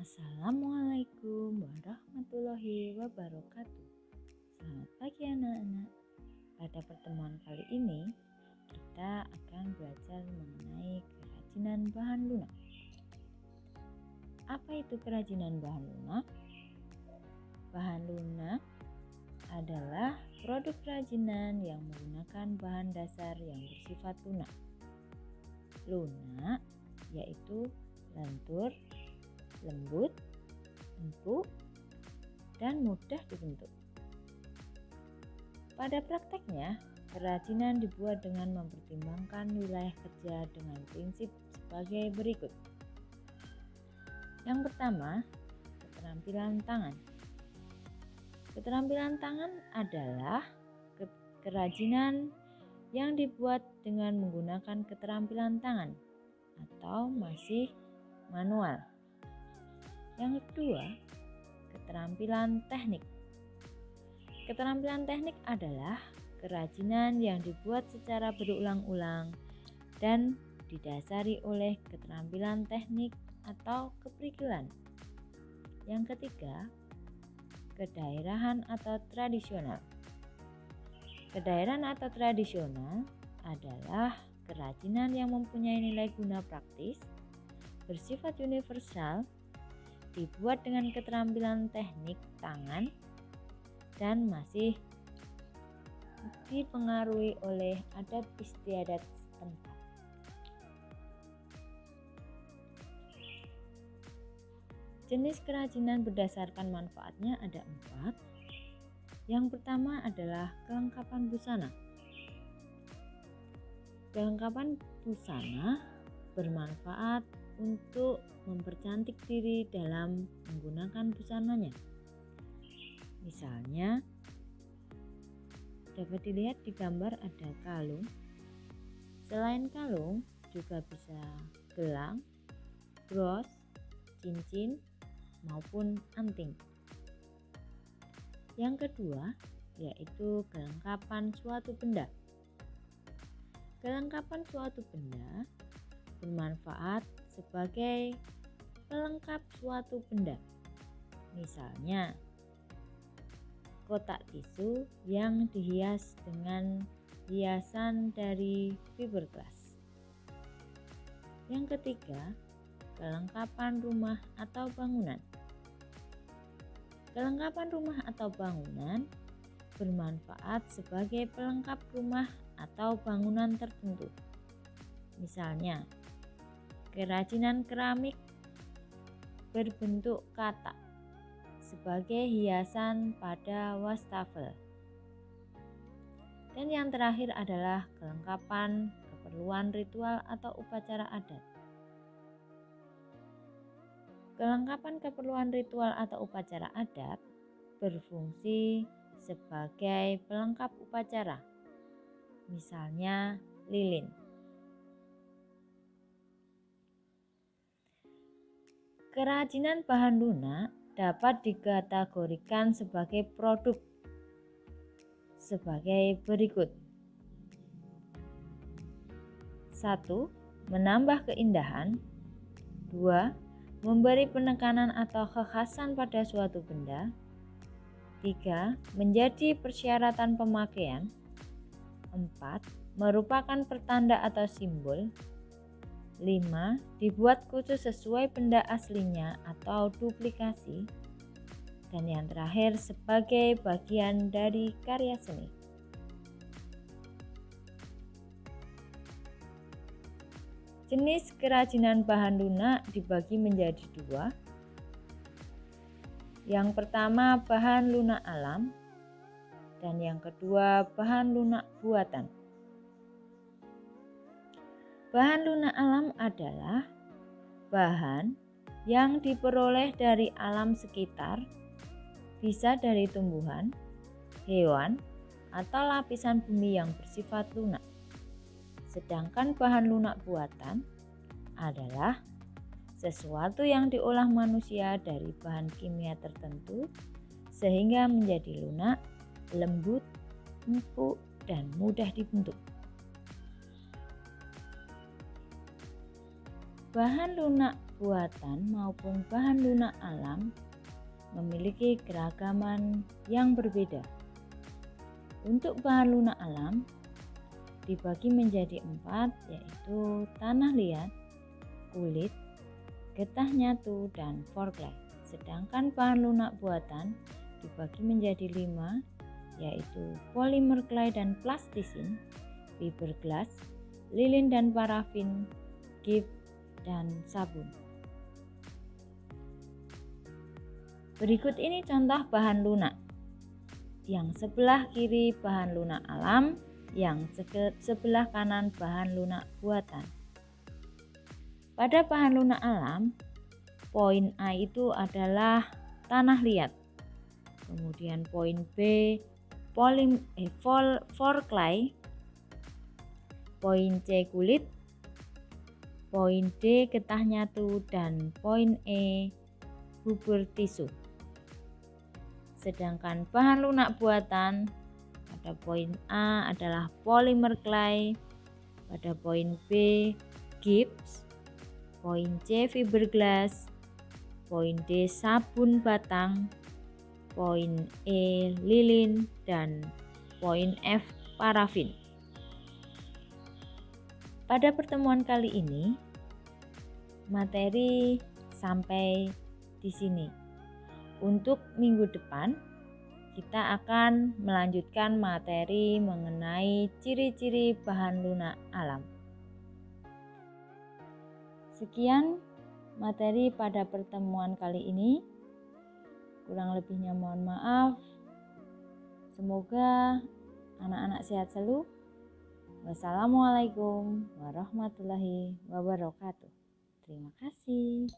Assalamualaikum warahmatullahi wabarakatuh. Selamat pagi anak-anak. Pada pertemuan kali ini kita akan belajar mengenai kerajinan bahan lunak. Apa itu kerajinan bahan lunak? Bahan lunak adalah produk kerajinan yang menggunakan bahan dasar yang bersifat lunak. Lunak yaitu lentur, lembut, empuk, dan mudah dibentuk. Pada prakteknya, kerajinan dibuat dengan mempertimbangkan wilayah kerja dengan prinsip sebagai berikut. Yang pertama, keterampilan tangan. Keterampilan tangan adalah kerajinan yang dibuat dengan menggunakan keterampilan tangan atau masih manual. Yang kedua, keterampilan teknik. Keterampilan teknik adalah kerajinan yang dibuat secara berulang-ulang dan didasari oleh keterampilan teknik atau keprikilan. Yang ketiga, kedaerahan atau tradisional. Kedaerahan atau tradisional adalah kerajinan yang mempunyai nilai guna praktis, bersifat universal, dibuat dengan keterampilan teknik tangan dan masih dipengaruhi oleh adat istiadat setempat. Jenis kerajinan berdasarkan manfaatnya ada 4. Yang pertama adalah kelengkapan busana. Kelengkapan busana bermanfaat untuk mempercantik diri dalam menggunakan busananya. Misalnya, dapat dilihat di gambar ada kalung. Selain kalung, juga bisa gelang, bros, cincin, maupun anting. Yang kedua, yaitu kelengkapan suatu benda. Kelengkapan suatu benda bermanfaat sebagai pelengkap suatu benda. Misalnya, kotak tisu yang dihias dengan hiasan dari fiberglass. Yang ketiga, kelengkapan rumah atau bangunan. Kelengkapan rumah atau bangunan bermanfaat sebagai pelengkap rumah atau bangunan tertentu. Misalnya, kerajinan keramik berbentuk katak sebagai hiasan pada wastafel. Dan yang terakhir adalah kelengkapan keperluan ritual atau upacara adat. Kelengkapan keperluan ritual atau upacara adat berfungsi sebagai pelengkap upacara. Misalnya, lilin. Kerajinan bahan lunak dapat dikategorikan sebagai produk sebagai berikut. 1. Menambah keindahan. 2. Memberi penekanan atau kekhasan pada suatu benda. 3. Menjadi persyaratan pemakaian. 4. Merupakan pertanda atau simbol. 5. Dibuat khusus sesuai benda aslinya atau duplikasi. Dan yang terakhir sebagai bagian dari karya seni. Jenis kerajinan bahan lunak dibagi menjadi 2. Yang pertama bahan lunak alam dan yang kedua bahan lunak buatan. Bahan lunak alam adalah bahan yang diperoleh dari alam sekitar, bisa dari tumbuhan, hewan, atau lapisan bumi yang bersifat lunak. Sedangkan bahan lunak buatan adalah sesuatu yang diolah manusia dari bahan kimia tertentu sehingga menjadi lunak, lembut, empuk, dan mudah dibentuk. bahan lunak buatan maupun bahan lunak alam memiliki keragaman yang berbeda. Untuk bahan lunak alam dibagi menjadi 4, yaitu tanah liat, kulit, getah nyatu, dan forklay. Sedangkan bahan lunak buatan dibagi menjadi 5, yaitu polimer clay dan plastisin, fiberglass, lilin dan parafin, gips, dan sabun. Berikut ini contoh bahan lunak. Yang sebelah kiri bahan lunak alam, yang sebelah kanan bahan lunak buatan. Pada bahan lunak alam, poin A itu adalah tanah liat. Kemudian poin B forklay, poin C kulit, poin D getah nyatu, dan poin E bubur tisu. Sedangkan bahan lunak buatan pada poin A adalah polimer clay, pada poin B gips, poin C fiberglass, poin D sabun batang, poin E lilin, dan poin F parafin. Pada pertemuan kali ini, materi sampai di sini. Untuk minggu depan, kita akan melanjutkan materi mengenai ciri-ciri bahan lunak alam. Sekian materi pada pertemuan kali ini. Kurang lebihnya mohon maaf. Semoga anak-anak sehat selalu. Wassalamualaikum warahmatullahi wabarakatuh. Terima kasih.